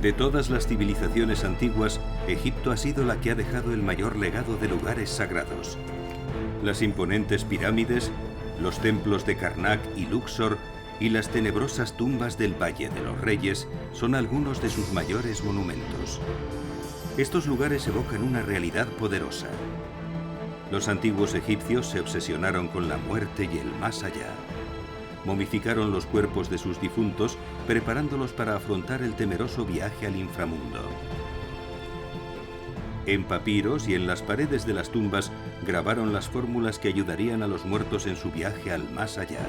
De todas las civilizaciones antiguas, Egipto ha sido la que ha dejado el mayor legado de lugares sagrados. Las imponentes pirámides, los templos de Karnak y Luxor y las tenebrosas tumbas del Valle de los Reyes son algunos de sus mayores monumentos. Estos lugares evocan una realidad poderosa. Los antiguos egipcios se obsesionaron con la muerte y el más allá. Momificaron los cuerpos de sus difuntos, preparándolos para afrontar el temeroso viaje al inframundo. En papiros y en las paredes de las tumbas grabaron las fórmulas que ayudarían a los muertos en su viaje al más allá.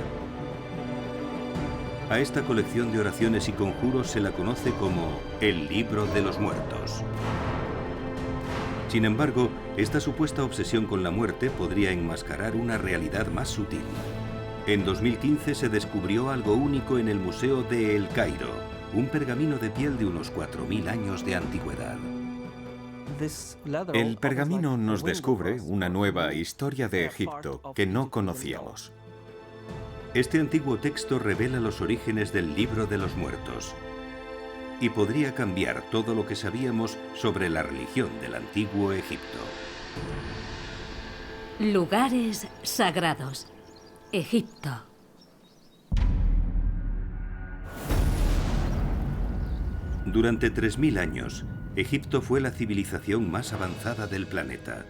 A esta colección de oraciones y conjuros se la conoce como el Libro de los Muertos. Sin embargo, esta supuesta obsesión con la muerte podría enmascarar una realidad más sutil. En 2015 se descubrió algo único en el Museo de El Cairo, un pergamino de piel de unos 4000 años de antigüedad. El pergamino nos descubre una nueva historia de Egipto que no conocíamos. Este antiguo texto revela los orígenes del Libro de los Muertos y podría cambiar todo lo que sabíamos sobre la religión del antiguo Egipto. Lugares sagrados. Egipto. Durante 3000 años, Egipto fue la civilización más avanzada del planeta.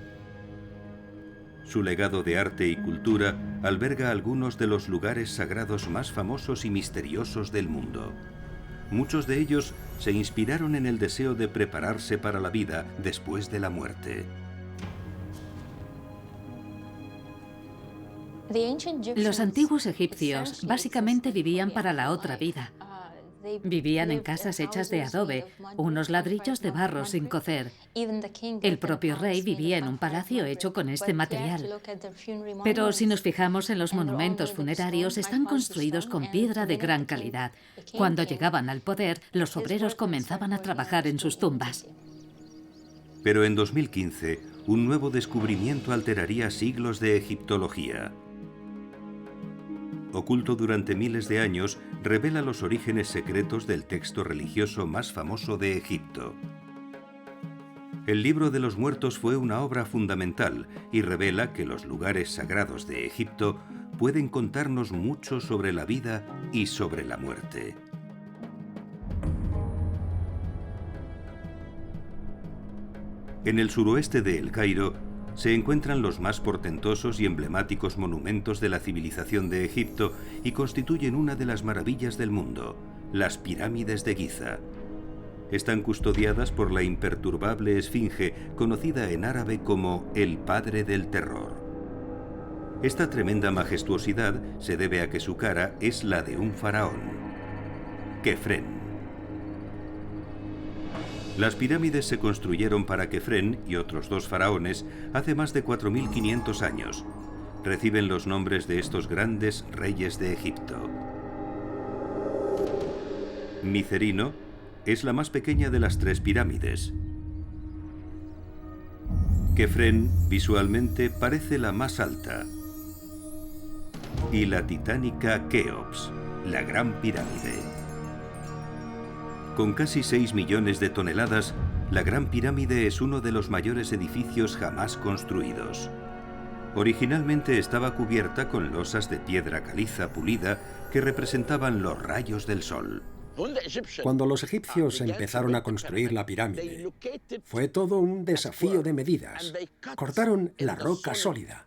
Su legado de arte y cultura alberga algunos de los lugares sagrados más famosos y misteriosos del mundo. Muchos de ellos se inspiraron en el deseo de prepararse para la vida después de la muerte. Los antiguos egipcios básicamente vivían para la otra vida. Vivían en casas hechas de adobe, unos ladrillos de barro sin cocer. El propio rey vivía en un palacio hecho con este material. Pero si nos fijamos en los monumentos funerarios, están construidos con piedra de gran calidad. Cuando llegaban al poder, los obreros comenzaban a trabajar en sus tumbas. Pero en 2015, un nuevo descubrimiento alteraría siglos de egiptología. Oculto durante miles de años, revela los orígenes secretos del texto religioso más famoso de Egipto. El Libro de los Muertos fue una obra fundamental y revela que los lugares sagrados de Egipto pueden contarnos mucho sobre la vida y sobre la muerte. En el suroeste de El Cairo se encuentran los más portentosos y emblemáticos monumentos de la civilización de Egipto y constituyen una de las maravillas del mundo, las pirámides de Giza. Están custodiadas por la imperturbable Esfinge, conocida en árabe como el Padre del Terror. Esta tremenda majestuosidad se debe a que su cara es la de un faraón, Kefren. Las pirámides se construyeron para Kefren y otros dos faraones hace más de 4500 años. Reciben los nombres de estos grandes reyes de Egipto. Micerino es la más pequeña de las tres pirámides. Kefren visualmente parece la más alta. Y la titánica Keops, la Gran Pirámide. Con casi 6 millones de toneladas, la Gran Pirámide es uno de los mayores edificios jamás construidos. Originalmente estaba cubierta con losas de piedra caliza pulida que representaban los rayos del sol. Cuando los egipcios empezaron a construir la pirámide, fue todo un desafío de medidas. Cortaron la roca sólida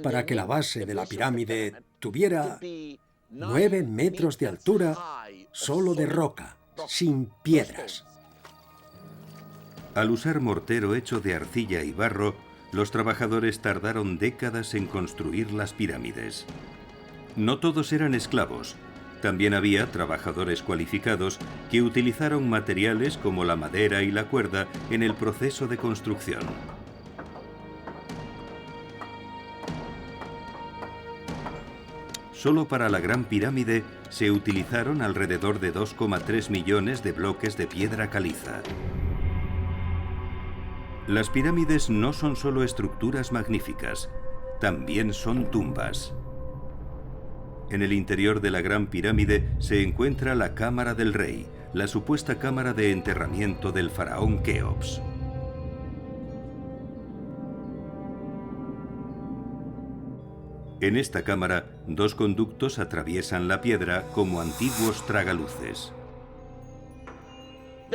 para que la base de la pirámide tuviera 9 metros de altura solo de roca, sin piedras. Al usar mortero hecho de arcilla y barro, los trabajadores tardaron décadas en construir las pirámides. No todos eran esclavos. También había trabajadores cualificados que utilizaron materiales como la madera y la cuerda en el proceso de construcción. Solo para la Gran Pirámide se utilizaron alrededor de 2,3 millones de bloques de piedra caliza. Las pirámides no son solo estructuras magníficas, también son tumbas. En el interior de la Gran Pirámide se encuentra la Cámara del Rey, la supuesta cámara de enterramiento del faraón Keops. En esta cámara, dos conductos atraviesan la piedra como antiguos tragaluces.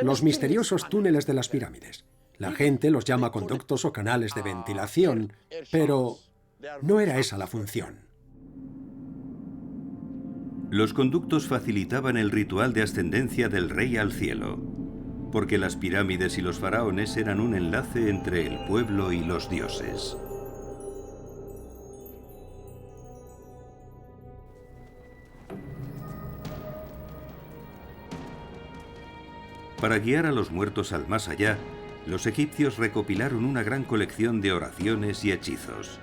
Los misteriosos túneles de las pirámides. La gente los llama conductos o canales de ventilación, pero no era esa la función. Los conductos facilitaban el ritual de ascendencia del rey al cielo, porque las pirámides y los faraones eran un enlace entre el pueblo y los dioses. Para guiar a los muertos al más allá, los egipcios recopilaron una gran colección de oraciones y hechizos.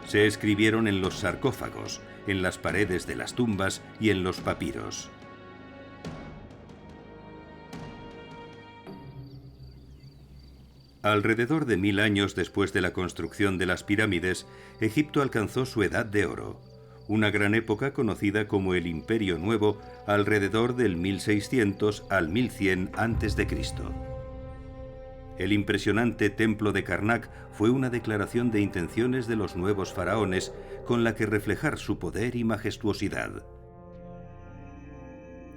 Se escribieron en los sarcófagos, en las paredes de las tumbas y en los papiros. Alrededor de 1000 años después de la construcción de las pirámides, Egipto alcanzó su edad de oro, una gran época conocida como el Imperio Nuevo, alrededor del 1600 al 1100 a.C. El impresionante templo de Karnak fue una declaración de intenciones de los nuevos faraones con la que reflejar su poder y majestuosidad.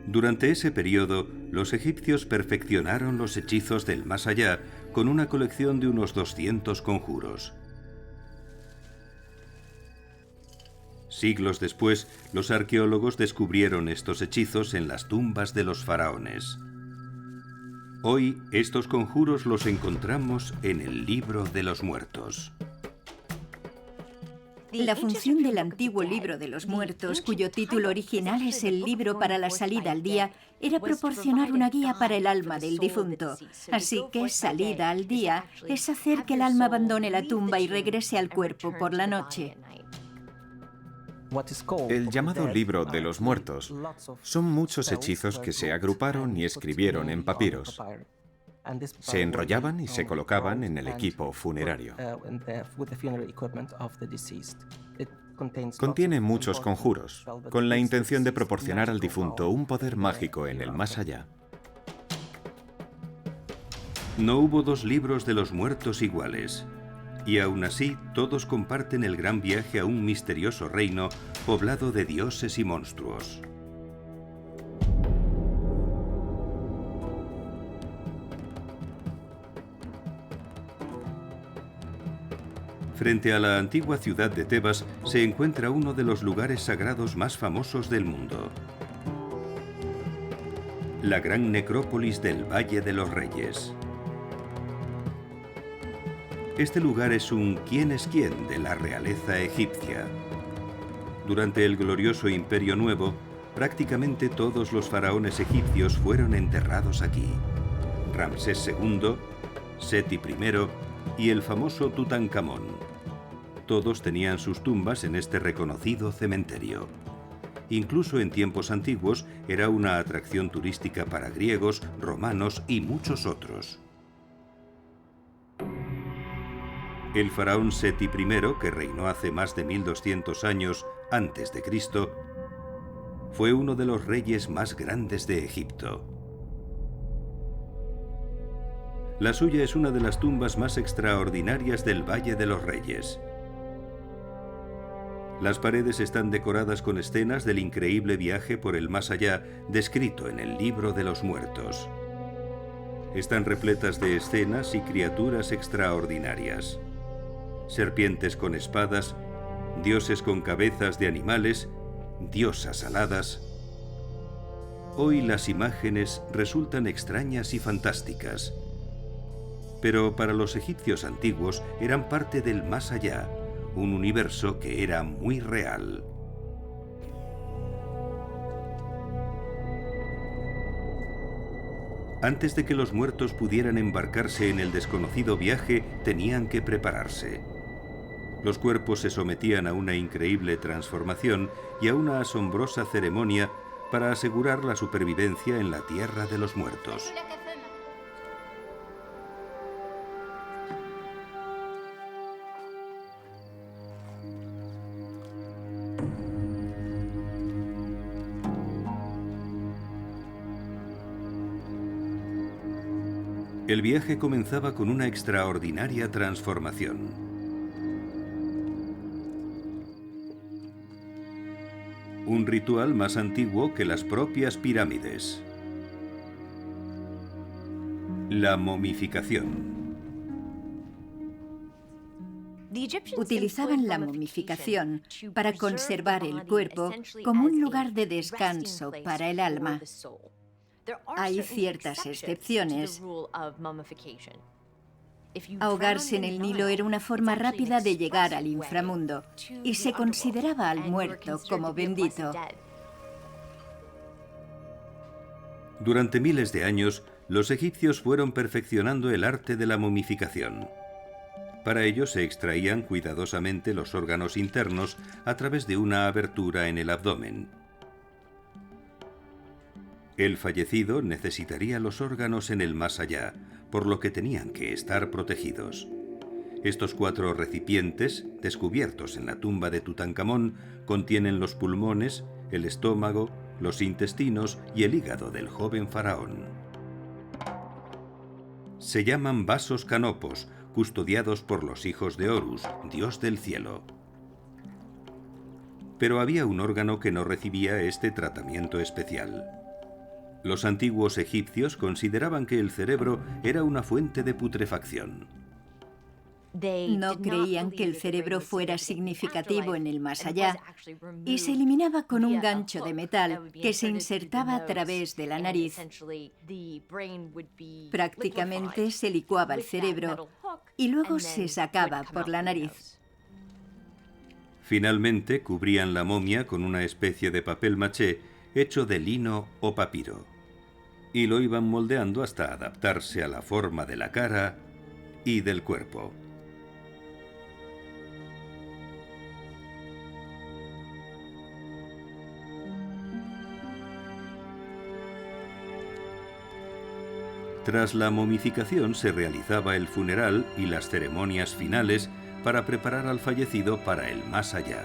Durante ese periodo, los egipcios perfeccionaron los hechizos del más allá con una colección de unos 200 conjuros. Siglos después, los arqueólogos descubrieron estos hechizos en las tumbas de los faraones. Hoy, estos conjuros los encontramos en el Libro de los Muertos. La función del antiguo Libro de los Muertos, cuyo título original es el Libro para la Salida al Día, era proporcionar una guía para el alma del difunto. Así que salida al día es hacer que el alma abandone la tumba y regrese al cuerpo por la noche. El llamado Libro de los Muertos son muchos hechizos que se agruparon y escribieron en papiros. Se enrollaban y se colocaban en el equipo funerario. Contiene muchos conjuros, con la intención de proporcionar al difunto un poder mágico en el más allá. No hubo dos libros de los muertos iguales. Y aún así, todos comparten el gran viaje a un misterioso reino poblado de dioses y monstruos. Frente a la antigua ciudad de Tebas se encuentra uno de los lugares sagrados más famosos del mundo. La gran necrópolis del Valle de los Reyes. Este lugar es un quién es quién de la realeza egipcia. Durante el glorioso Imperio Nuevo, prácticamente todos los faraones egipcios fueron enterrados aquí. Ramsés II, Seti I y el famoso Tutankamón. Todos tenían sus tumbas en este reconocido cementerio. Incluso en tiempos antiguos era una atracción turística para griegos, romanos y muchos otros. El faraón Seti I, que reinó hace más de 1200 años antes de Cristo, fue uno de los reyes más grandes de Egipto. La suya es una de las tumbas más extraordinarias del Valle de los Reyes. Las paredes están decoradas con escenas del increíble viaje por el más allá descrito en el Libro de los Muertos. Están repletas de escenas y criaturas extraordinarias. Serpientes con espadas, dioses con cabezas de animales, diosas aladas. Hoy las imágenes resultan extrañas y fantásticas, pero para los egipcios antiguos eran parte del más allá, un universo que era muy real. Antes de que los muertos pudieran embarcarse en el desconocido viaje, tenían que prepararse. Los cuerpos se sometían a una increíble transformación y a una asombrosa ceremonia para asegurar la supervivencia en la tierra de los muertos. El viaje comenzaba con una extraordinaria transformación. Un ritual más antiguo que las propias pirámides. La momificación. Utilizaban la momificación para conservar el cuerpo como un lugar de descanso para el alma. Hay ciertas excepciones. Ahogarse en el Nilo era una forma rápida de llegar al inframundo y se consideraba al muerto como bendito. Durante miles de años, los egipcios fueron perfeccionando el arte de la momificación. Para ello se extraían cuidadosamente los órganos internos a través de una abertura en el abdomen. El fallecido necesitaría los órganos en el más allá, por lo que tenían que estar protegidos. Estos 4 recipientes, descubiertos en la tumba de Tutankamón, contienen los pulmones, el estómago, los intestinos y el hígado del joven faraón. Se llaman vasos canopos, custodiados por los hijos de Horus, dios del cielo. Pero había un órgano que no recibía este tratamiento especial. Los antiguos egipcios consideraban que el cerebro era una fuente de putrefacción. No creían que el cerebro fuera significativo en el más allá y se eliminaba con un gancho de metal que se insertaba a través de la nariz. Prácticamente se licuaba el cerebro y luego se sacaba por la nariz. Finalmente cubrían la momia con una especie de papel maché hecho de lino o papiro y lo iban moldeando hasta adaptarse a la forma de la cara y del cuerpo. Tras la momificación se realizaba el funeral y las ceremonias finales para preparar al fallecido para el más allá.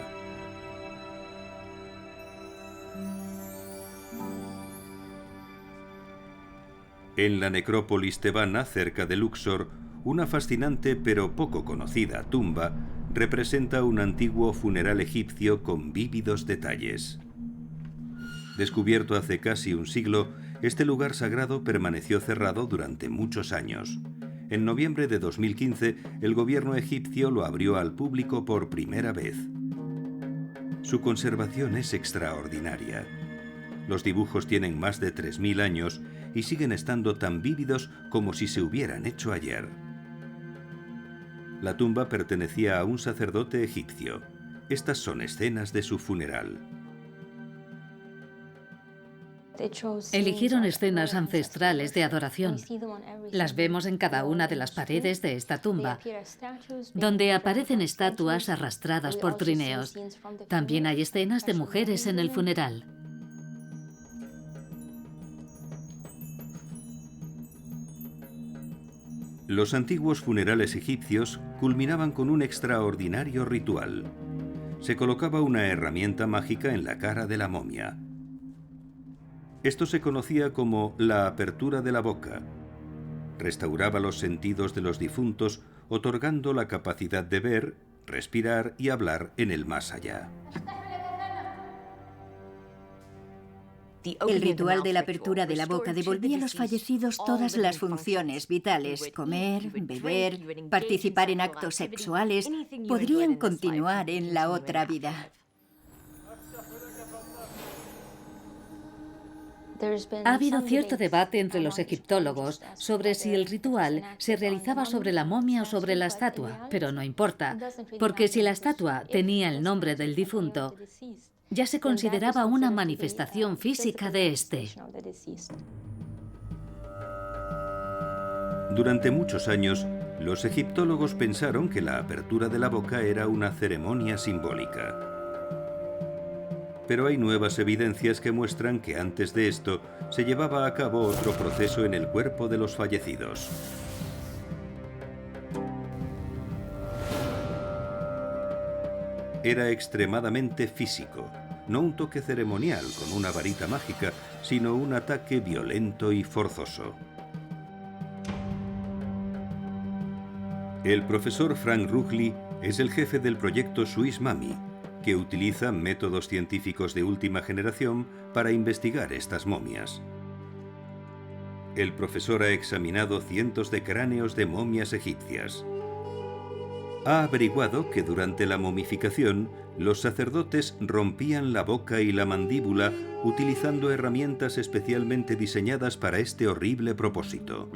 En la necrópolis tebana, cerca de Luxor, una fascinante pero poco conocida tumba representa un antiguo funeral egipcio con vívidos detalles. Descubierto hace casi un siglo, este lugar sagrado permaneció cerrado durante muchos años. En noviembre de 2015, el gobierno egipcio lo abrió al público por primera vez. Su conservación es extraordinaria. Los dibujos tienen más de 3000 años y siguen estando tan vívidos como si se hubieran hecho ayer. La tumba pertenecía a un sacerdote egipcio. Estas son escenas de su funeral. Eligieron escenas ancestrales de adoración. Las vemos en cada una de las paredes de esta tumba, donde aparecen estatuas arrastradas por trineos. También hay escenas de mujeres en el funeral. Los antiguos funerales egipcios culminaban con un extraordinario ritual. Se colocaba una herramienta mágica en la cara de la momia. Esto se conocía como la apertura de la boca. Restauraba los sentidos de los difuntos, otorgando la capacidad de ver, respirar y hablar en el más allá. El ritual de la apertura de la boca devolvía a los fallecidos todas las funciones vitales: comer, beber, participar en actos sexuales. Podrían continuar en la otra vida. Ha habido cierto debate entre los egiptólogos sobre si el ritual se realizaba sobre la momia o sobre la estatua, pero no importa, porque si la estatua tenía el nombre del difunto, ya se consideraba una manifestación física de este. Durante muchos años, los egiptólogos pensaron que la apertura de la boca era una ceremonia simbólica. Pero hay nuevas evidencias que muestran que antes de esto se llevaba a cabo otro proceso en el cuerpo de los fallecidos. Era extremadamente físico, no un toque ceremonial con una varita mágica, sino un ataque violento y forzoso. El profesor Frank Rugli es el jefe del proyecto Swiss Mummy, que utiliza métodos científicos de última generación para investigar estas momias. El profesor ha examinado cientos de cráneos de momias egipcias. Ha averiguado que durante la momificación, los sacerdotes rompían la boca y la mandíbula utilizando herramientas especialmente diseñadas para este horrible propósito.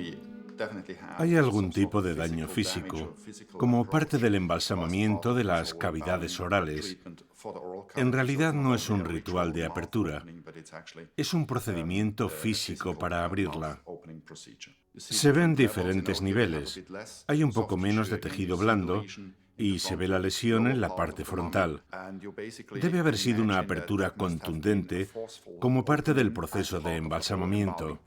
Hay algún tipo de daño físico, como parte del embalsamamiento de las cavidades orales. En realidad no es un ritual de apertura, es un procedimiento físico para abrirla. Se ven diferentes niveles. Hay un poco menos de tejido blando y se ve la lesión en la parte frontal. Debe haber sido una apertura contundente como parte del proceso de embalsamamiento.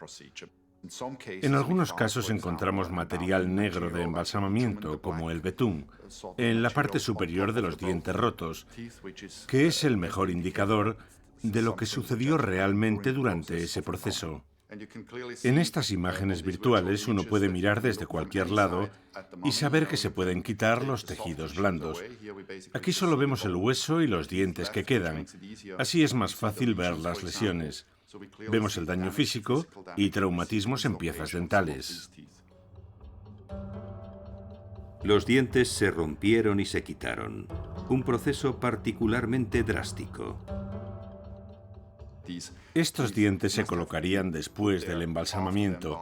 En algunos casos encontramos material negro de embalsamamiento, como el betún, en la parte superior de los dientes rotos, que es el mejor indicador de lo que sucedió realmente durante ese proceso. En estas imágenes virtuales uno puede mirar desde cualquier lado y saber que se pueden quitar los tejidos blandos. Aquí solo vemos el hueso y los dientes que quedan. Así es más fácil ver las lesiones. Vemos el daño físico y traumatismos en piezas dentales. Los dientes se rompieron y se quitaron. Un proceso particularmente drástico. Estos dientes se colocarían después del embalsamamiento.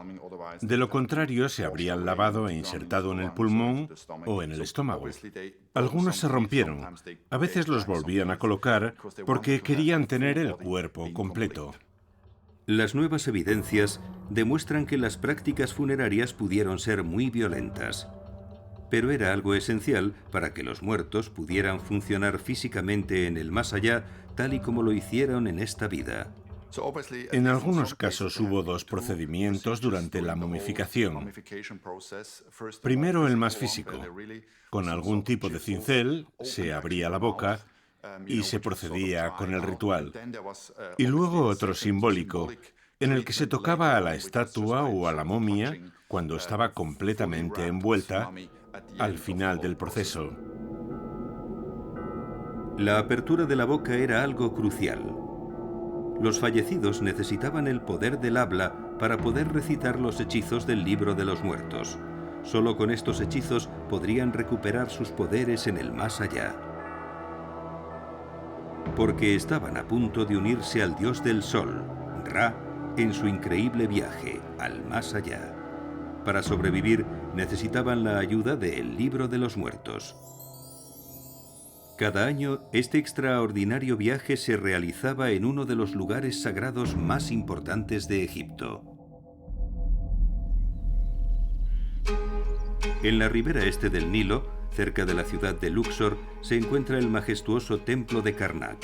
De lo contrario, se habrían lavado e insertado en el pulmón o en el estómago. Algunos se rompieron. A veces los volvían a colocar porque querían tener el cuerpo completo. Las nuevas evidencias demuestran que las prácticas funerarias pudieron ser muy violentas, pero era algo esencial para que los muertos pudieran funcionar físicamente en el más allá, tal y como lo hicieron en esta vida. En algunos casos hubo dos procedimientos durante la momificación. Primero el más físico. Con algún tipo de cincel se abría la boca y se procedía con el ritual. Y luego otro simbólico, en el que se tocaba a la estatua o a la momia cuando estaba completamente envuelta al final del proceso. La apertura de la boca era algo crucial. Los fallecidos necesitaban el poder del habla para poder recitar los hechizos del libro de los muertos. Solo con estos hechizos podrían recuperar sus poderes en el más allá. Porque estaban a punto de unirse al dios del sol, Ra, en su increíble viaje al más allá. Para sobrevivir necesitaban la ayuda del libro de los muertos. Cada año, este extraordinario viaje se realizaba en uno de los lugares sagrados más importantes de Egipto. En la ribera este del Nilo, cerca de la ciudad de Luxor, se encuentra el majestuoso templo de Karnak.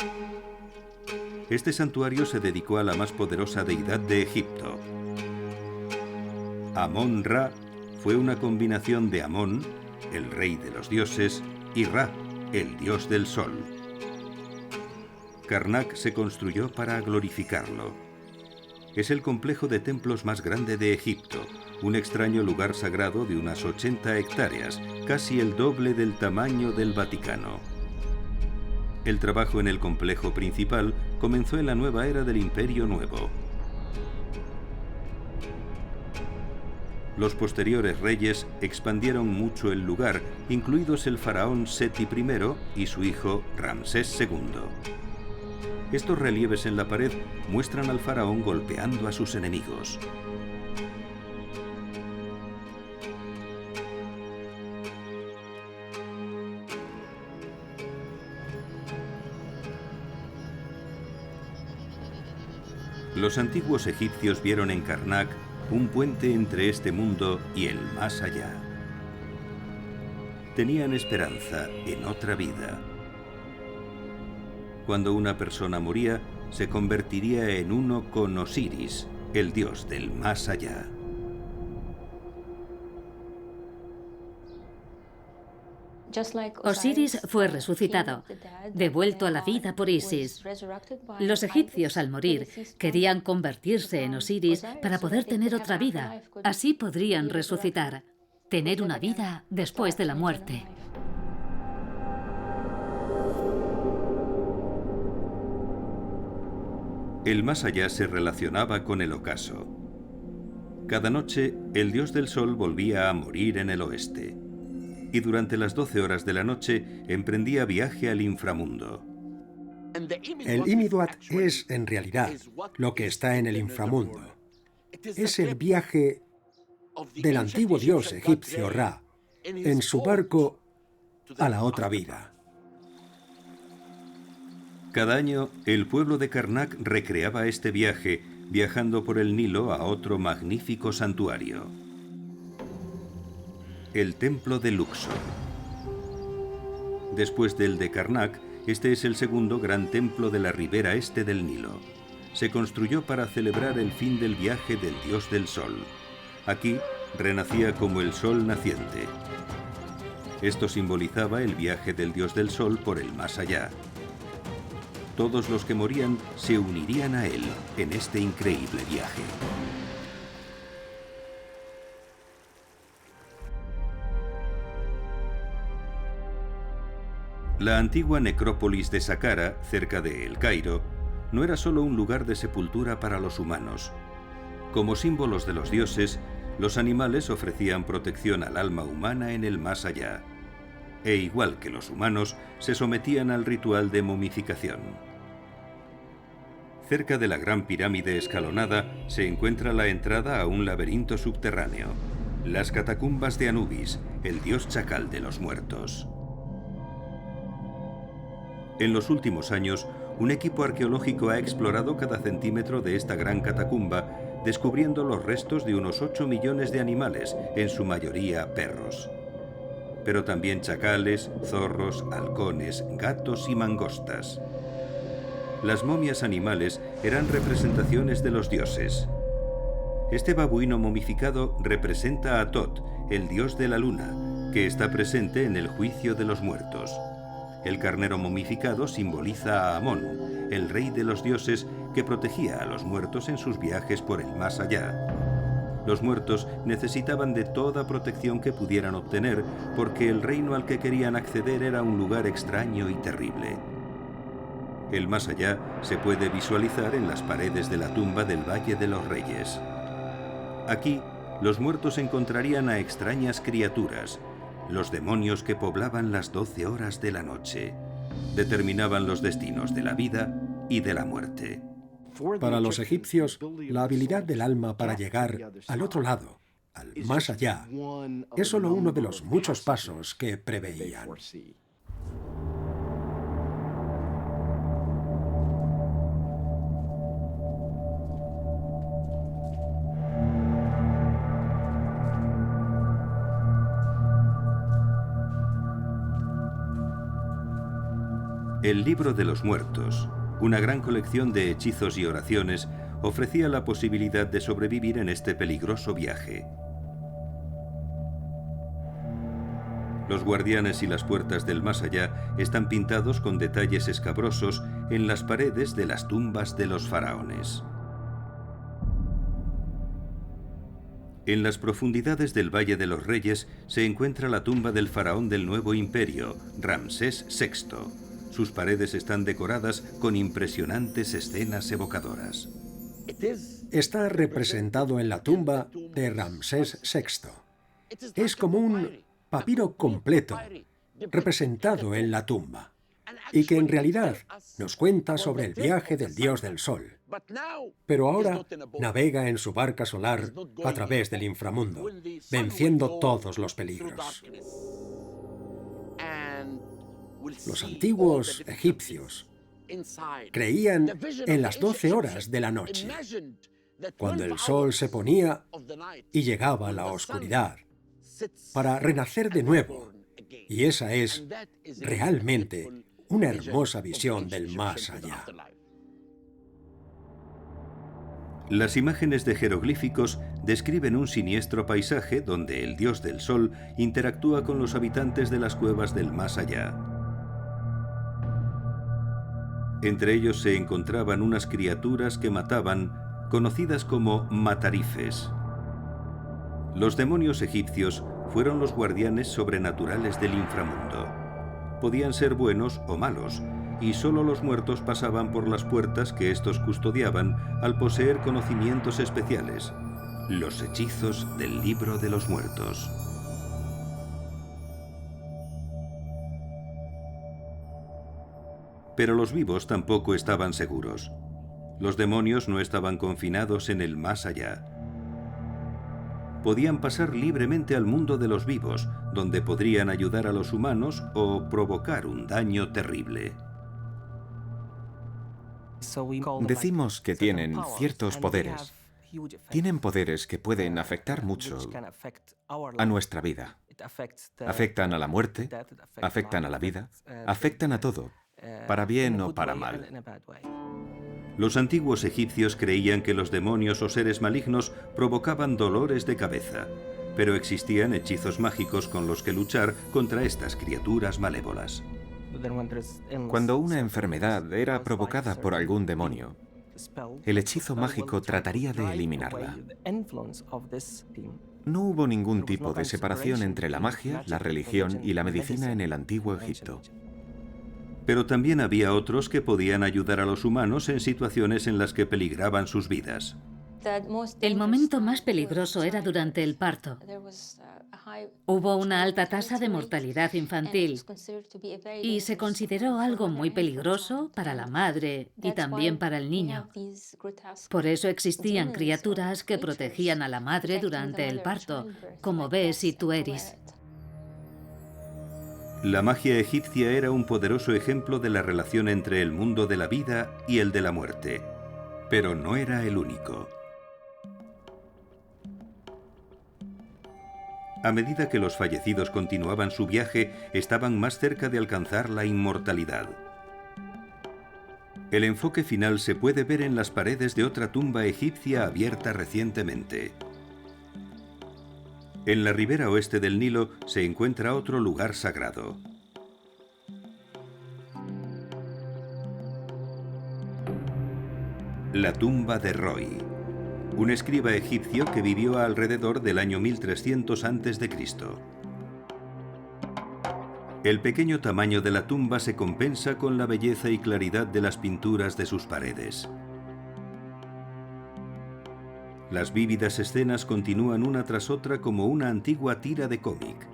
Este santuario se dedicó a la más poderosa deidad de Egipto. Amón-Ra fue una combinación de Amón, el rey de los dioses, y Ra, el dios del sol. Karnak se construyó para glorificarlo. Es el complejo de templos más grande de Egipto, un extraño lugar sagrado de unas 80 hectáreas, casi el doble del tamaño del Vaticano. El trabajo en el complejo principal comenzó en la nueva era del Imperio Nuevo. Los posteriores reyes expandieron mucho el lugar, incluidos el faraón Seti I y su hijo Ramsés II. Estos relieves en la pared muestran al faraón golpeando a sus enemigos. Los antiguos egipcios vieron en Karnak un puente entre este mundo y el más allá. Tenían esperanza en otra vida. Cuando una persona moría, se convertiría en uno con Osiris, el dios del más allá. Osiris fue resucitado, devuelto a la vida por Isis. Los egipcios, al morir, querían convertirse en Osiris para poder tener otra vida. Así podrían resucitar. tener una vida después de la muerte. El más allá se relacionaba con el ocaso. Cada noche, el dios del sol volvía a morir en el oeste, y durante las 12 horas de la noche emprendía viaje al inframundo. El Imiduat es, en realidad, lo que está en el inframundo. Es el viaje del antiguo dios egipcio Ra en su barco a la otra vida. Cada año, el pueblo de Karnak recreaba este viaje, viajando por el Nilo a otro magnífico santuario. El templo de Luxor. Después del de Karnak, este es el segundo gran templo de la ribera este del Nilo. Se construyó para celebrar el fin del viaje del dios del sol. Aquí renacía como el sol naciente. Esto simbolizaba el viaje del dios del sol por el más allá. Todos los que morían se unirían a él en este increíble viaje. La antigua necrópolis de Saqqara, cerca de El Cairo, no era solo un lugar de sepultura para los humanos. Como símbolos de los dioses, los animales ofrecían protección al alma humana en el más allá. E igual que los humanos, se sometían al ritual de momificación. Cerca de la gran pirámide escalonada se encuentra la entrada a un laberinto subterráneo, las catacumbas de Anubis, el dios chacal de los muertos. En los últimos años, un equipo arqueológico ha explorado cada centímetro de esta gran catacumba, descubriendo los restos de unos 8 millones de animales, en su mayoría perros. Pero también chacales, zorros, halcones, gatos y mangostas. Las momias animales eran representaciones de los dioses. Este babuino momificado representa a Tot, el dios de la luna, que está presente en el juicio de los muertos. El carnero momificado simboliza a Amón, el rey de los dioses que protegía a los muertos en sus viajes por el más allá. Los muertos necesitaban de toda protección que pudieran obtener porque el reino al que querían acceder era un lugar extraño y terrible. El más allá se puede visualizar en las paredes de la tumba del Valle de los Reyes. Aquí, los muertos encontrarían a extrañas criaturas, los demonios que poblaban las 12 horas de la noche. Determinaban los destinos de la vida y de la muerte. Para los egipcios, la habilidad del alma para llegar al otro lado, al más allá, es solo uno de los muchos pasos que preveían. El libro de los muertos, una gran colección de hechizos y oraciones, ofrecía la posibilidad de sobrevivir en este peligroso viaje. Los guardianes y las puertas del más allá están pintados con detalles escabrosos en las paredes de las tumbas de los faraones. En las profundidades del Valle de los Reyes se encuentra la tumba del faraón del nuevo imperio, Ramsés VI. Sus paredes están decoradas con impresionantes escenas evocadoras. Está representado en la tumba de Ramsés VI. Es como un papiro completo, representado en la tumba, y que en realidad nos cuenta sobre el viaje del dios del sol. Pero ahora navega en su barca solar a través del inframundo, venciendo todos los peligros. Los antiguos egipcios creían en las 12 horas de la noche, cuando el sol se ponía y llegaba la oscuridad, para renacer de nuevo. Y esa es realmente una hermosa visión del más allá. Las imágenes de jeroglíficos describen un siniestro paisaje donde el dios del sol interactúa con los habitantes de las cuevas del más allá. Entre ellos se encontraban unas criaturas que mataban, conocidas como matarifes. Los demonios egipcios fueron los guardianes sobrenaturales del inframundo. Podían ser buenos o malos, y solo los muertos pasaban por las puertas que estos custodiaban al poseer conocimientos especiales, los hechizos del libro de los muertos. Pero los vivos tampoco estaban seguros. Los demonios no estaban confinados en el más allá. Podían pasar libremente al mundo de los vivos, donde podrían ayudar a los humanos o provocar un daño terrible. Decimos que tienen ciertos poderes. Tienen poderes que pueden afectar mucho a nuestra vida. Afectan a la muerte, afectan a la vida, afectan a todo, para bien o para mal. Los antiguos egipcios creían que los demonios o seres malignos provocaban dolores de cabeza, pero existían hechizos mágicos con los que luchar contra estas criaturas malévolas. Cuando una enfermedad era provocada por algún demonio, el hechizo mágico trataría de eliminarla. No hubo ningún tipo de separación entre la magia, la religión y la medicina en el antiguo Egipto. Pero también había otros que podían ayudar a los humanos en situaciones en las que peligraban sus vidas. El momento más peligroso era durante el parto. Hubo una alta tasa de mortalidad infantil y se consideró algo muy peligroso para la madre y también para el niño. Por eso existían criaturas que protegían a la madre durante el parto, como Bes y Tueris. La magia egipcia era un poderoso ejemplo de la relación entre el mundo de la vida y el de la muerte, pero no era el único. A medida que los fallecidos continuaban su viaje, estaban más cerca de alcanzar la inmortalidad. El enfoque final se puede ver en las paredes de otra tumba egipcia abierta recientemente. En la ribera oeste del Nilo se encuentra otro lugar sagrado. La tumba de Roy, un escriba egipcio que vivió alrededor del año 1300 a.C. El pequeño tamaño de la tumba se compensa con la belleza y claridad de las pinturas de sus paredes. Las vívidas escenas continúan una tras otra como una antigua tira de cómic.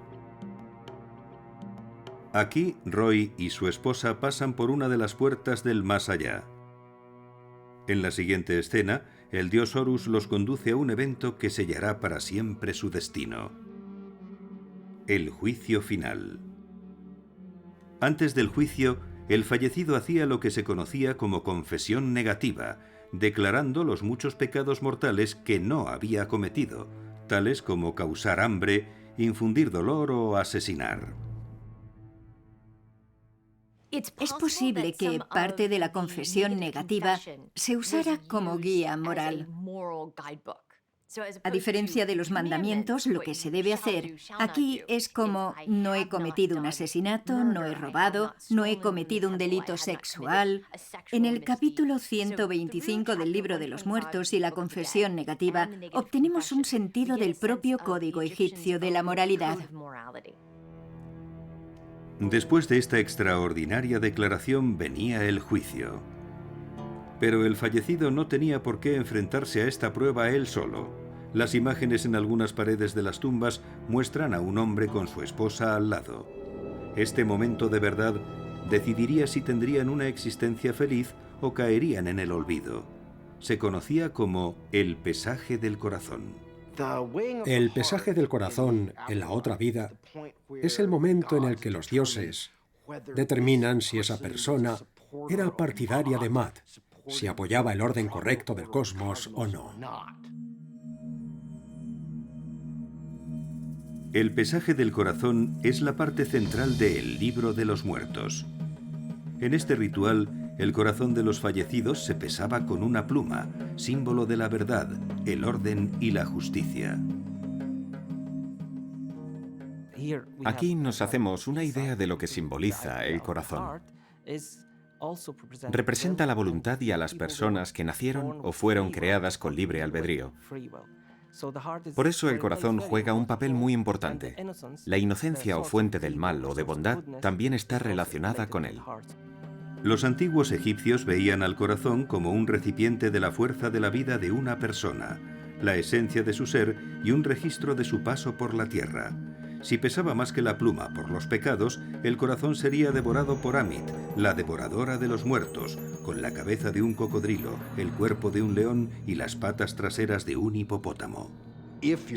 Aquí, Roy y su esposa pasan por una de las puertas del más allá. En la siguiente escena, el dios Horus los conduce a un evento que sellará para siempre su destino. El juicio final. Antes del juicio, el fallecido hacía lo que se conocía como confesión negativa, declarando los muchos pecados mortales que no había cometido, tales como causar hambre, infundir dolor o asesinar. Es posible que parte de la confesión negativa se usara como guía moral. A diferencia de los mandamientos, lo que se debe hacer aquí es como: no he cometido un asesinato, no he robado, no he cometido un delito sexual. En el capítulo 125 del Libro de los Muertos y la confesión negativa, obtenemos un sentido del propio código egipcio de la moralidad. Después de esta extraordinaria declaración venía el juicio. Pero el fallecido no tenía por qué enfrentarse a esta prueba él solo. Las imágenes en algunas paredes de las tumbas muestran a un hombre con su esposa al lado. Este momento de verdad decidiría si tendrían una existencia feliz o caerían en el olvido. Se conocía como el pesaje del corazón. El pesaje del corazón en la otra vida es el momento en el que los dioses determinan si esa persona era partidaria de Maat, si apoyaba el orden correcto del cosmos o no. El pesaje del corazón es la parte central del Libro de los Muertos. En este ritual, el corazón de los fallecidos se pesaba con una pluma, símbolo de la verdad, el orden y la justicia. Aquí nos hacemos una idea de lo que simboliza el corazón. Representa la voluntad y a las personas que nacieron o fueron creadas con libre albedrío. Por eso el corazón juega un papel muy importante. La inocencia o fuente del mal o de bondad también está relacionada con él. Los antiguos egipcios veían al corazón como un recipiente de la fuerza de la vida de una persona, la esencia de su ser y un registro de su paso por la tierra. Si pesaba más que la pluma por los pecados, el corazón sería devorado por Amit, la devoradora de los muertos, con la cabeza de un cocodrilo, el cuerpo de un león y las patas traseras de un hipopótamo.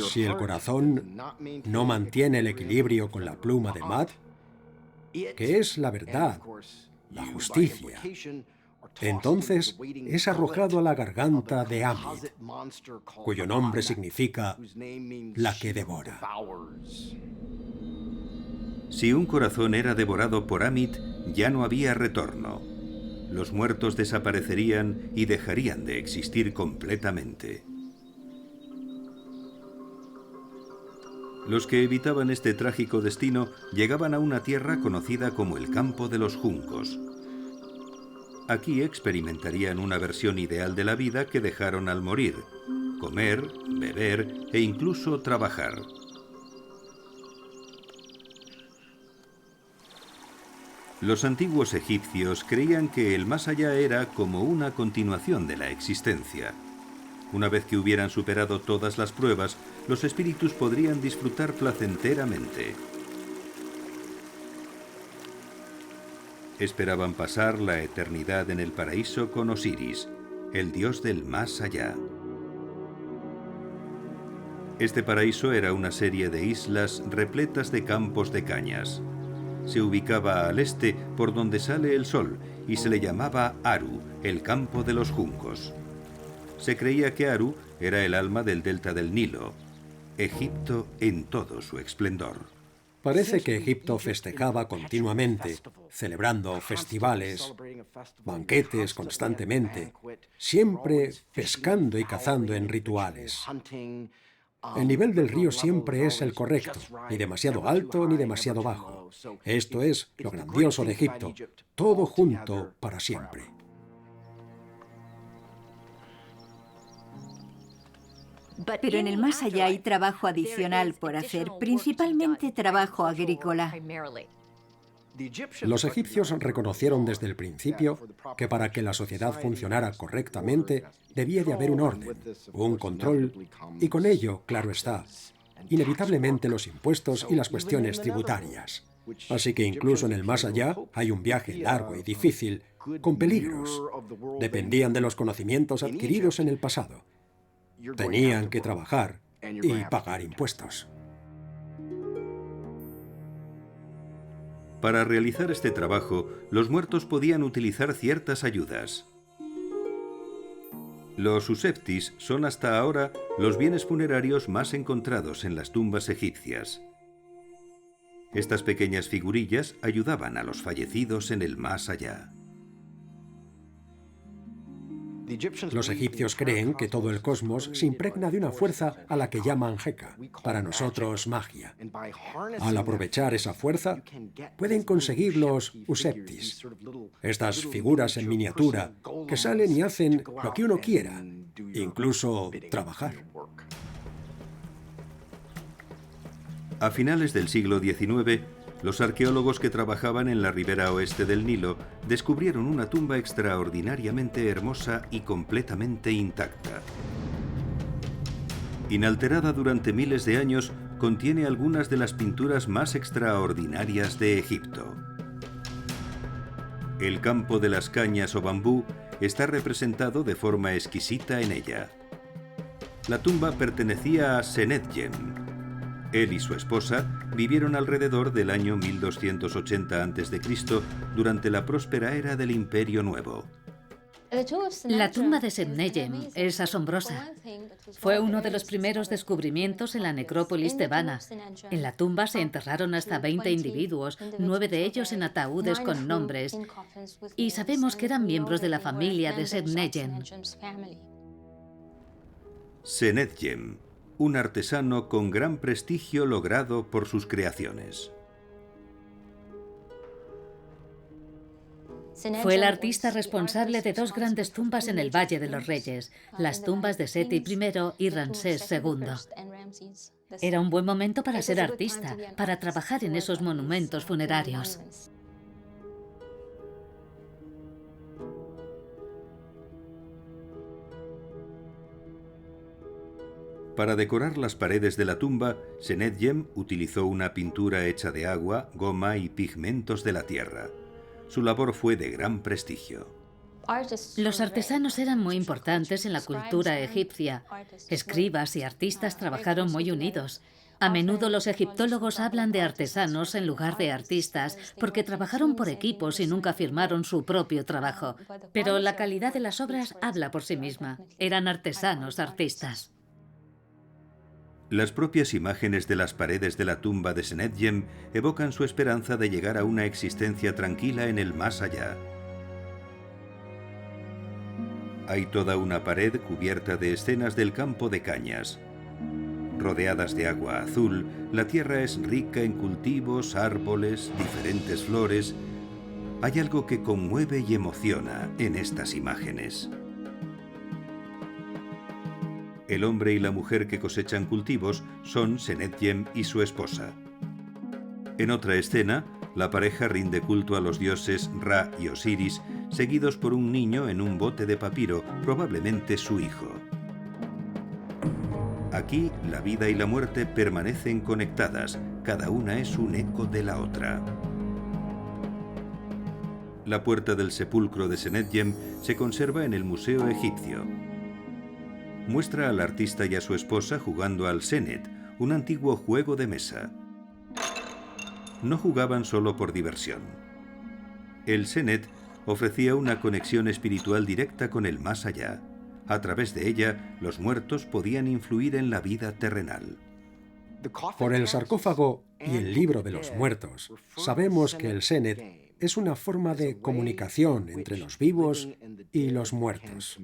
Si el corazón no mantiene el equilibrio con la pluma de Mad, que es la verdad, la justicia, entonces es arrojado a la garganta de Amit, cuyo nombre significa la que devora. Si un corazón era devorado por Amit, ya no había retorno. Los muertos desaparecerían y dejarían de existir completamente. Los que evitaban este trágico destino llegaban a una tierra conocida como el campo de los juncos. Aquí experimentarían una versión ideal de la vida que dejaron al morir: comer, beber e incluso trabajar. Los antiguos egipcios creían que el más allá era como una continuación de la existencia. Una vez que hubieran superado todas las pruebas, los espíritus podrían disfrutar placenteramente. Esperaban pasar la eternidad en el paraíso con Osiris, el dios del más allá. Este paraíso era una serie de islas repletas de campos de cañas. Se ubicaba al este por donde sale el sol y se le llamaba Aru, el campo de los juncos. Se creía que Aru era el alma del delta del Nilo, Egipto en todo su esplendor. Parece que Egipto festejaba continuamente, celebrando festivales, banquetes constantemente, siempre pescando y cazando en rituales. El nivel del río siempre es el correcto, ni demasiado alto ni demasiado bajo. Esto es lo grandioso de Egipto, todo junto para siempre. Pero en el más allá hay trabajo adicional por hacer, principalmente trabajo agrícola. Los egipcios reconocieron desde el principio que para que la sociedad funcionara correctamente debía de haber un orden, un control y con ello, claro está, inevitablemente los impuestos y las cuestiones tributarias. Así que incluso en el más allá hay un viaje largo y difícil, con peligros. Dependían de los conocimientos adquiridos en el pasado. Tenían que trabajar y pagar impuestos. Para realizar este trabajo, los muertos podían utilizar ciertas ayudas. Los useptis son hasta ahora los bienes funerarios más encontrados en las tumbas egipcias. Estas pequeñas figurillas ayudaban a los fallecidos en el más allá. Los egipcios creen que todo el cosmos se impregna de una fuerza a la que llaman Heka, para nosotros magia. Al aprovechar esa fuerza, pueden conseguir los useptis, estas figuras en miniatura que salen y hacen lo que uno quiera, incluso trabajar. A finales del siglo XIX, los arqueólogos que trabajaban en la ribera oeste del Nilo descubrieron una tumba extraordinariamente hermosa y completamente intacta. Inalterada durante miles de años, contiene algunas de las pinturas más extraordinarias de Egipto. El campo de las cañas o bambú está representado de forma exquisita en ella. La tumba pertenecía a Senetjem. Él y su esposa vivieron alrededor del año 1280 a.C. durante la próspera era del Imperio Nuevo. La tumba de Senetjem es asombrosa. Fue uno de los primeros descubrimientos en la necrópolis tebana. En la tumba se enterraron hasta 20 individuos, 9 de ellos en ataúdes con nombres, y sabemos que eran miembros de la familia de Senetjem. Senetjem, un artesano con gran prestigio logrado por sus creaciones. Fue el artista responsable de dos grandes tumbas en el Valle de los Reyes, las tumbas de Seti I y Ramsés II. Era un buen momento para ser artista, para trabajar en esos monumentos funerarios. Para decorar las paredes de la tumba, Senetjem utilizó una pintura hecha de agua, goma y pigmentos de la tierra. Su labor fue de gran prestigio. Los artesanos eran muy importantes en la cultura egipcia. Escribas y artistas trabajaron muy unidos. A menudo los egiptólogos hablan de artesanos en lugar de artistas porque trabajaron por equipos y nunca firmaron su propio trabajo. Pero la calidad de las obras habla por sí misma. Eran artesanos, artistas. Las propias imágenes de las paredes de la tumba de Senetjem evocan su esperanza de llegar a una existencia tranquila en el más allá. Hay toda una pared cubierta de escenas del campo de cañas. Rodeadas de agua azul, la tierra es rica en cultivos, árboles, diferentes flores. Hay algo que conmueve y emociona en estas imágenes. El hombre y la mujer que cosechan cultivos son Senetjem y su esposa. En otra escena, la pareja rinde culto a los dioses Ra y Osiris, seguidos por un niño en un bote de papiro, probablemente su hijo. Aquí, la vida y la muerte permanecen conectadas, cada una es un eco de la otra. La puerta del sepulcro de Senetjem se conserva en el Museo Egipcio. Muestra al artista y a su esposa jugando al Senet, un antiguo juego de mesa. No jugaban solo por diversión. El Senet ofrecía una conexión espiritual directa con el más allá. A través de ella, los muertos podían influir en la vida terrenal. Por el sarcófago y el libro de los muertos, sabemos que el Senet es una forma de comunicación entre los vivos y los muertos.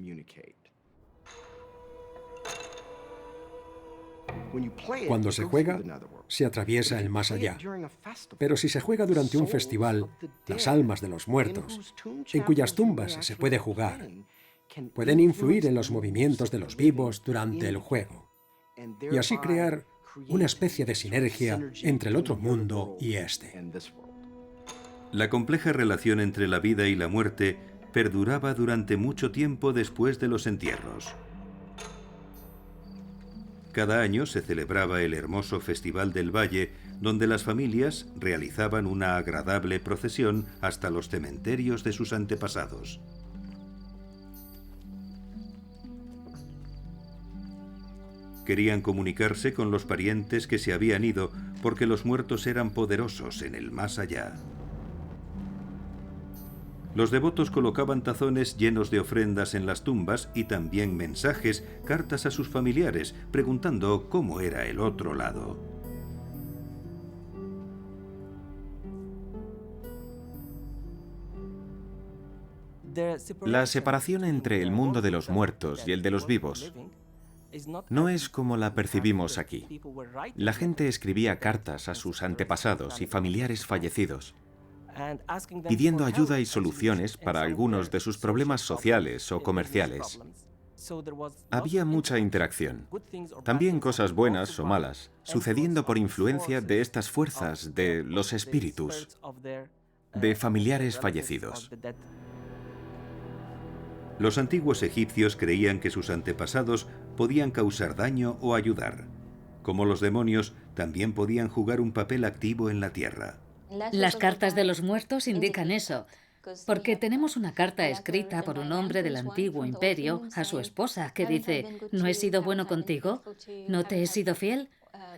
Cuando se juega, se atraviesa el más allá. Pero si se juega durante un festival, las almas de los muertos, en cuyas tumbas se puede jugar, pueden influir en los movimientos de los vivos durante el juego, y así crear una especie de sinergia entre el otro mundo y este. La compleja relación entre la vida y la muerte perduraba durante mucho tiempo después de los entierros. Cada año se celebraba el hermoso Festival del Valle, donde las familias realizaban una agradable procesión hasta los cementerios de sus antepasados. Querían comunicarse con los parientes que se habían ido, porque los muertos eran poderosos en el más allá. Los devotos colocaban tazones llenos de ofrendas en las tumbas y también mensajes, cartas a sus familiares, preguntando cómo era el otro lado. La separación entre el mundo de los muertos y el de los vivos no es como la percibimos aquí. La gente escribía cartas a sus antepasados y familiares fallecidos, pidiendo ayuda y soluciones para algunos de sus problemas sociales o comerciales. Había mucha interacción, también cosas buenas o malas, sucediendo por influencia de estas fuerzas de los espíritus, de familiares fallecidos. Los antiguos egipcios creían que sus antepasados podían causar daño o ayudar. Como los demonios, también podían jugar un papel activo en la tierra. Las cartas de los muertos indican eso, porque tenemos una carta escrita por un hombre del antiguo imperio a su esposa que dice: ¿no he sido bueno contigo? ¿No te he sido fiel?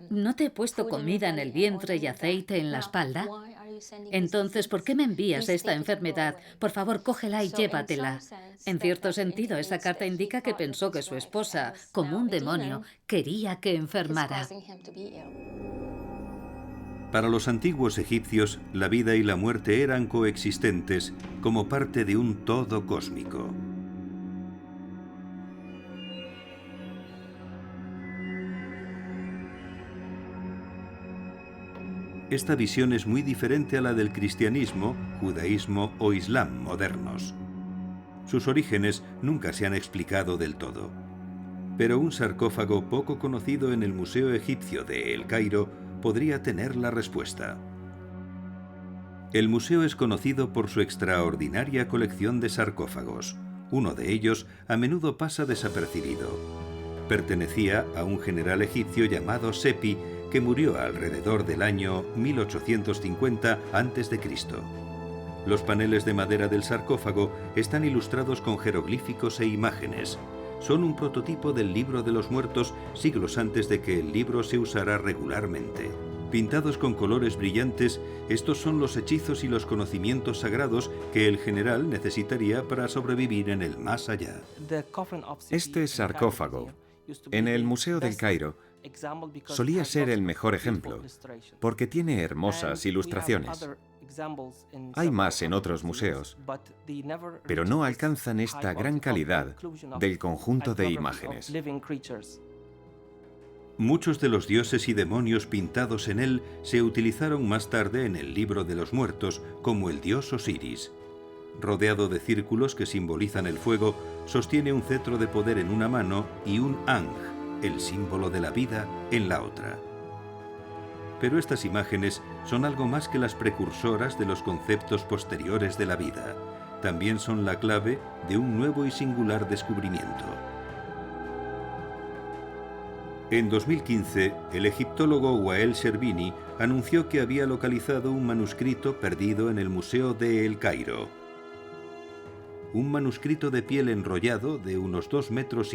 ¿No te he puesto comida en el vientre y aceite en la espalda? Entonces, ¿por qué me envías esta enfermedad? Por favor, cógela y llévatela. En cierto sentido, esa carta indica que pensó que su esposa, como un demonio, quería que enfermara. Para los antiguos egipcios, la vida y la muerte eran coexistentes como parte de un todo cósmico. Esta visión es muy diferente a la del cristianismo, judaísmo o islam modernos. Sus orígenes nunca se han explicado del todo. Pero un sarcófago poco conocido en el Museo Egipcio de El Cairo podría tener la respuesta. El museo es conocido por su extraordinaria colección de sarcófagos. Uno de ellos a menudo pasa desapercibido. Pertenecía a un general egipcio llamado Sepi, que murió alrededor del año 1850 a.C. Los paneles de madera del sarcófago están ilustrados con jeroglíficos e imágenes. Son un prototipo del libro de los muertos siglos antes de que el libro se usara regularmente. Pintados con colores brillantes, estos son los hechizos y los conocimientos sagrados que el general necesitaría para sobrevivir en el más allá. Este sarcófago, en el Museo del Cairo, solía ser el mejor ejemplo, porque tiene hermosas ilustraciones. Hay más en otros museos, pero no alcanzan esta gran calidad del conjunto de imágenes. Muchos de los dioses y demonios pintados en él se utilizaron más tarde en el libro de los muertos, como el dios Osiris. Rodeado de círculos que simbolizan el fuego, sostiene un cetro de poder en una mano y un Ankh, el símbolo de la vida, en la otra. Pero estas imágenes son algo más que las precursoras de los conceptos posteriores de la vida. También son la clave de un nuevo y singular descubrimiento. En 2015, el egiptólogo Wael Sherbini anunció que había localizado un manuscrito perdido en el Museo de El Cairo. Un manuscrito de piel enrollado de unos 2,5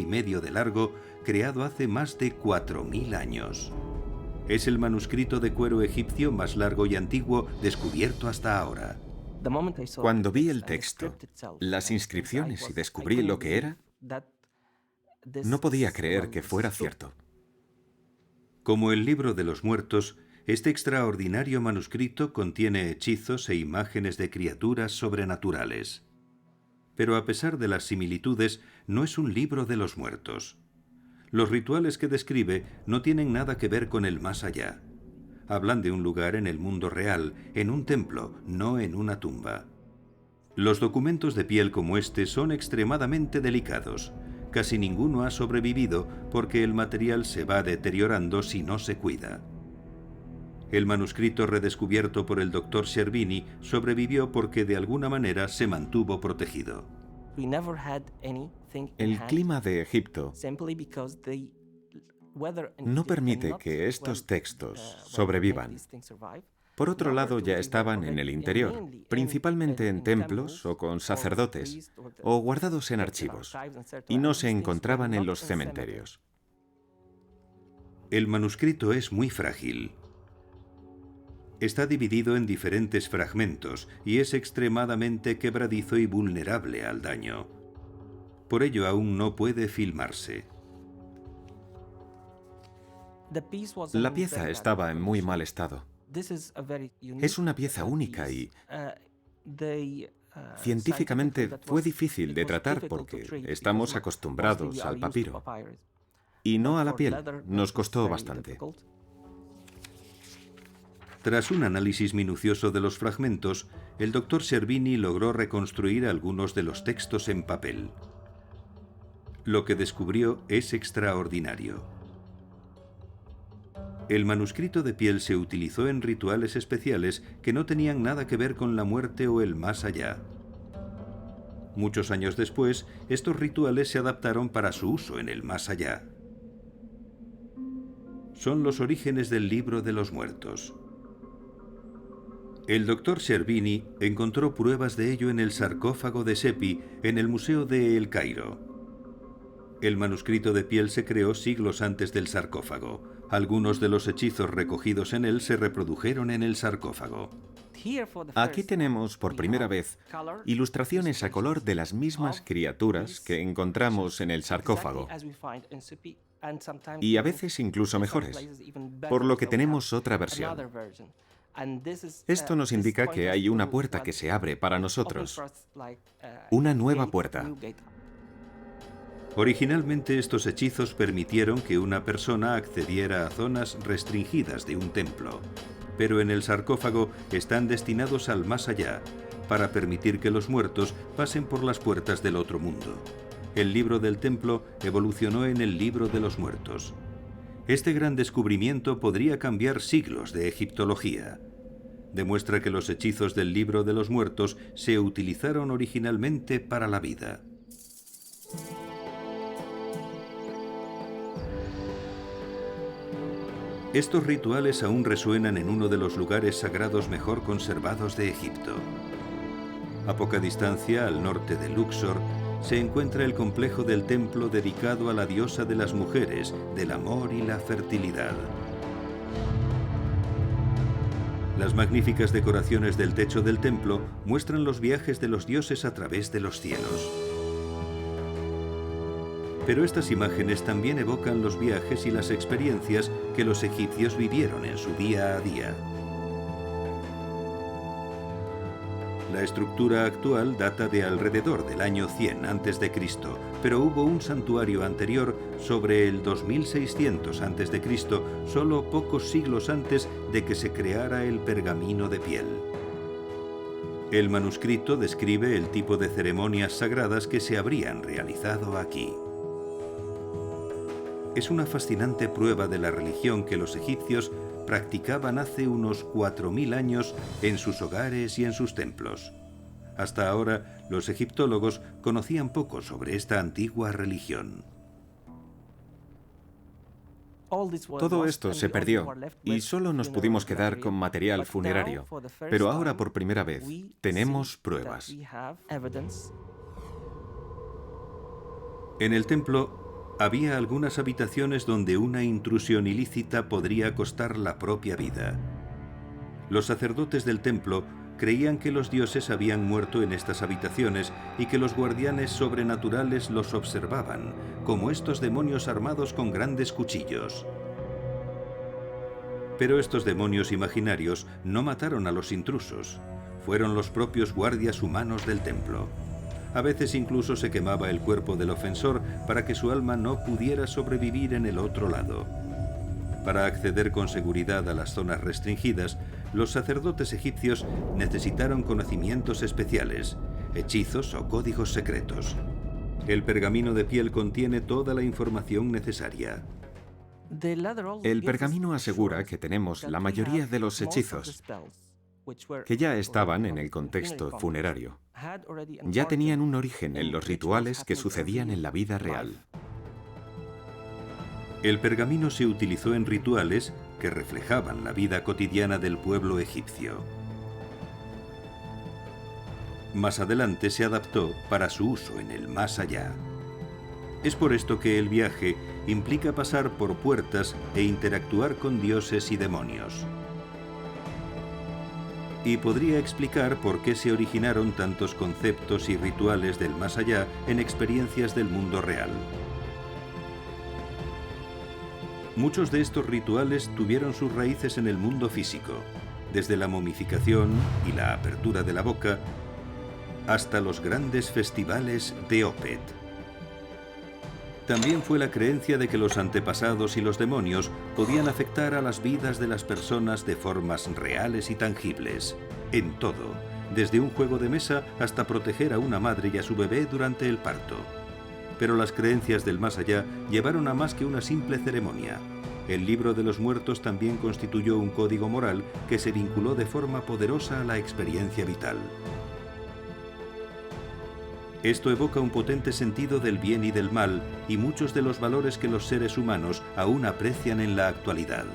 metros de largo, creado hace más de 4.000 años. Es el manuscrito de cuero egipcio más largo y antiguo descubierto hasta ahora. Cuando vi el texto, las inscripciones y descubrí lo que era, no podía creer que fuera cierto. Como el libro de los muertos, este extraordinario manuscrito contiene hechizos e imágenes de criaturas sobrenaturales. Pero a pesar de las similitudes, no es un libro de los muertos. Los rituales que describe no tienen nada que ver con el más allá. Hablan de un lugar en el mundo real, en un templo, no en una tumba. Los documentos de piel como este son extremadamente delicados. Casi ninguno ha sobrevivido porque el material se va deteriorando si no se cuida. El manuscrito redescubierto por el Dr. Sherbini sobrevivió porque de alguna manera se mantuvo protegido. El clima de Egipto no permite que estos textos sobrevivan. Por otro lado, ya estaban en el interior, principalmente en templos o con sacerdotes, o guardados en archivos, y no se encontraban en los cementerios. El manuscrito es muy frágil. Está dividido en diferentes fragmentos y es extremadamente quebradizo y vulnerable al daño. Por ello aún no puede filmarse. La pieza estaba en muy mal estado. Es una pieza única y científicamente fue difícil de tratar porque estamos acostumbrados al papiro y no a la piel. Nos costó bastante. Tras un análisis minucioso de los fragmentos, el Dr. Sherbini logró reconstruir algunos de los textos en papel. Lo que descubrió es extraordinario. El manuscrito de piel se utilizó en rituales especiales que no tenían nada que ver con la muerte o el más allá. Muchos años después, estos rituales se adaptaron para su uso en el más allá. Son los orígenes del libro de los muertos. El Dr. Sherbini encontró pruebas de ello en el sarcófago de Sepi en el Museo de El Cairo. El manuscrito de piel se creó siglos antes del sarcófago. Algunos de los hechizos recogidos en él se reprodujeron en el sarcófago. Aquí tenemos por primera vez ilustraciones a color de las mismas criaturas que encontramos en el sarcófago, y a veces incluso mejores, por lo que tenemos otra versión. Esto nos indica que hay una puerta que se abre para nosotros, una nueva puerta. Originalmente estos hechizos permitieron que una persona accediera a zonas restringidas de un templo. pero en el sarcófago están destinados al más allá, para permitir que los muertos pasen por las puertas del otro mundo. El libro del templo evolucionó en el libro de los muertos. Este gran descubrimiento podría cambiar siglos de egiptología. Demuestra que los hechizos del libro de los muertos se utilizaron originalmente para la vida. Estos rituales aún resuenan en uno de los lugares sagrados mejor conservados de Egipto. A poca distancia, al norte de Luxor, se encuentra el complejo del templo dedicado a la diosa de las mujeres, del amor y la fertilidad. Las magníficas decoraciones del techo del templo muestran los viajes de los dioses a través de los cielos. Pero estas imágenes también evocan los viajes y las experiencias que los egipcios vivieron en su día a día. La estructura actual data de alrededor del año 100 a.C., pero hubo un santuario anterior sobre el 2600 a.C., solo pocos siglos antes de que se creara el pergamino de piel. El manuscrito describe el tipo de ceremonias sagradas que se habrían realizado aquí. Es una fascinante prueba de la religión que los egipcios practicaban hace unos 4000 años en sus hogares y en sus templos. Hasta ahora, los egiptólogos conocían poco sobre esta antigua religión. Todo esto se perdió y solo nos pudimos quedar con material funerario, pero ahora por primera vez tenemos pruebas. En el templo había algunas habitaciones donde una intrusión ilícita podría costar la propia vida. Los sacerdotes del templo creían que los dioses habían muerto en estas habitaciones y que los guardianes sobrenaturales los observaban, como estos demonios armados con grandes cuchillos. Pero estos demonios imaginarios no mataron a los intrusos. Fueron los propios guardias humanos del templo. A veces incluso se quemaba el cuerpo del ofensor para que su alma no pudiera sobrevivir en el otro lado. Para acceder con seguridad a las zonas restringidas, los sacerdotes egipcios necesitaron conocimientos especiales, hechizos o códigos secretos. El pergamino de piel contiene toda la información necesaria. El pergamino asegura que tenemos la mayoría de los hechizos, que ya estaban en el contexto funerario. Ya tenían un origen en los rituales que sucedían en la vida real. El pergamino se utilizó en rituales que reflejaban la vida cotidiana del pueblo egipcio. Más adelante se adaptó para su uso en el más allá. Es por esto que el viaje implica pasar por puertas e interactuar con dioses y demonios. Y podría explicar por qué se originaron tantos conceptos y rituales del más allá en experiencias del mundo real. Muchos de estos rituales tuvieron sus raíces en el mundo físico, desde la momificación y la apertura de la boca hasta los grandes festivales de Opet. También fue la creencia de que los antepasados y los demonios podían afectar a las vidas de las personas de formas reales y tangibles, en todo, desde un juego de mesa hasta proteger a una madre y a su bebé durante el parto. Pero las creencias del más allá llevaron a más que una simple ceremonia. El libro de los muertos también constituyó un código moral que se vinculó de forma poderosa a la experiencia vital. Esto evoca un potente sentido del bien y del mal y muchos de los valores que los seres humanos aún aprecian en la actualidad.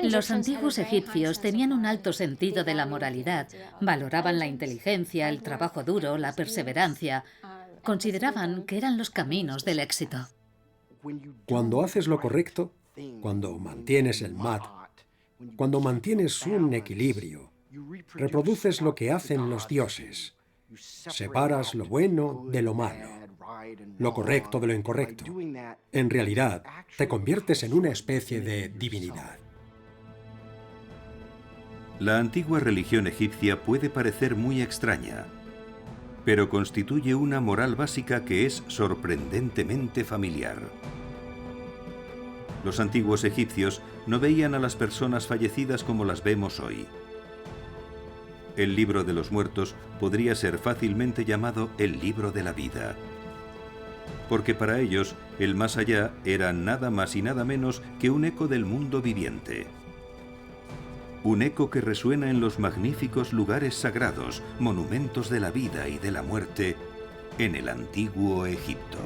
Los antiguos egipcios tenían un alto sentido de la moralidad, valoraban la inteligencia, el trabajo duro, la perseverancia. Consideraban que eran los caminos del éxito. Cuando haces lo correcto, cuando mantienes el mat, cuando mantienes un equilibrio, reproduces lo que hacen los dioses. Separas lo bueno de lo malo, lo correcto de lo incorrecto. En realidad, te conviertes en una especie de divinidad. La antigua religión egipcia puede parecer muy extraña, pero constituye una moral básica que es sorprendentemente familiar. Los antiguos egipcios no veían a las personas fallecidas como las vemos hoy. El libro de los muertos podría ser fácilmente llamado el libro de la vida, porque para ellos el más allá era nada más y nada menos que un eco del mundo viviente. Un eco que resuena en los magníficos lugares sagrados, monumentos de la vida y de la muerte, en el antiguo Egipto.